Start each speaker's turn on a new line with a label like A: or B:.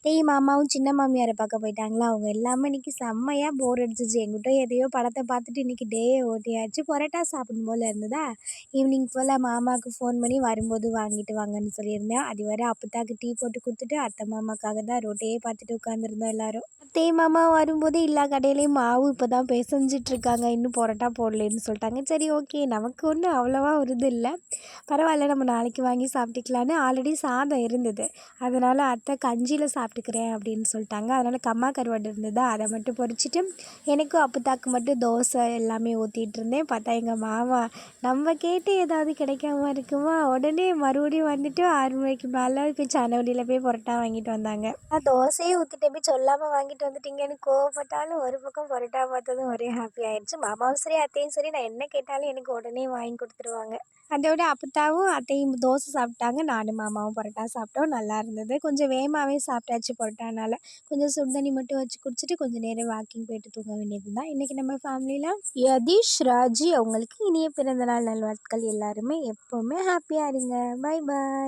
A: அத்தையும் மாமாவும் சின்ன மாமியார பார்க்க போயிட்டாங்களா, அவங்க எல்லாமே இன்னைக்கு செம்மையா போர் அடிச்சிச்சு. எங்கிட்டோ எதையோ படத்த பார்த்துட்டு இன்னைக்கு டேய ஓட்டியாச்சு. பரோட்டா சாப்பிடணும் போல இருந்ததா, ஈவினிங் போல மாமாவுக்கு ஃபோன் பண்ணி வரும்போது வாங்கிட்டு வாங்கன்னு சொல்லியிருந்தேன். அதுவரை அப்பத்தாக்கு டீ போட்டு குடுத்துட்டு, அத்தை மாமாக்காக தான் ரோட்டையே பார்த்துட்டு உட்காந்துருந்தோம் எல்லாரும். அத்தையும் மாமா வரும்போது எல்லா கடையிலயும் மாவு இப்போ தான் பெசஞ்சிட்டு இருக்காங்க. இன்னும் பரோட்டா போடலன்னு சொல்லிட்டாங்க. சரி ஓகே, நமக்கு ஒண்ணும் அவ்வளவா ஒரு இது இல்ல. பரவாயில்ல, நம்ம நாளைக்கு வாங்கி சாப்பிட்டுக்கலான்னு ஆல்ரெடி சாதம் இருந்தது. அதனால அத்தை கஞ்சியில சாப்பிட்டுக்கிறேன் அப்படின்னு சொல்லிட்டாங்க. அதனால கம்மா கருவாடு இருந்ததா, அதை மட்டும் பொரிச்சிட்டு எனக்கும் அப்புத்தாக்கு மட்டும் தோசை எல்லாமே ஊற்றிட்டு இருந்தேன். பார்த்தா எங்கள் மாமா நம்ம கேட்டு ஏதாவது கிடைக்காம இருக்குமா, உடனே மறுபடியும் வந்துட்டு 6 மணிக்கு மேலே போய் சனவடியில் போய் பரோட்டா வாங்கிட்டு வந்தாங்க. நான் தோசையே ஊற்றிட்டு போய் சொல்லாமல் வாங்கிட்டு வந்துட்டீங்கன்னு கோவப்பட்டாலும், ஒரு பக்கம் பரோட்டா பார்த்ததும் ஒரே ஹாப்பி ஆயிடுச்சு. மாமாவும் சரி அத்தையும் சரி, நான் என்ன கேட்டாலும் எனக்கு உடனே வாங்கி கொடுத்துருவாங்க. அதோட அப்பத்தாவும் அத்தையும் தோசை சாப்பிட்டாங்க. நானும் மாமாவும் பரோட்டா சாப்பிட்டோம். நல்லா இருந்தது. கொஞ்சம் வேகமாவே சாப்பிட்டாச்சு பரோட்டானால. கொஞ்சம் சுடு தண்ணி மட்டும் வச்சு குடிச்சிட்டு கொஞ்சம் நேரம் வாக்கிங் போயிட்டு தூங்க வேண்டியது தான். இன்றைக்கி நம்ம ஃபேமிலியில் யதீஷ் ராஜி அவங்களுக்கு இனிய பிறந்தநாள் நல்வாழ்த்துக்கள். எல்லாருமே எப்போவுமே ஹாப்பியாக இருங்க. பாய் பாய்.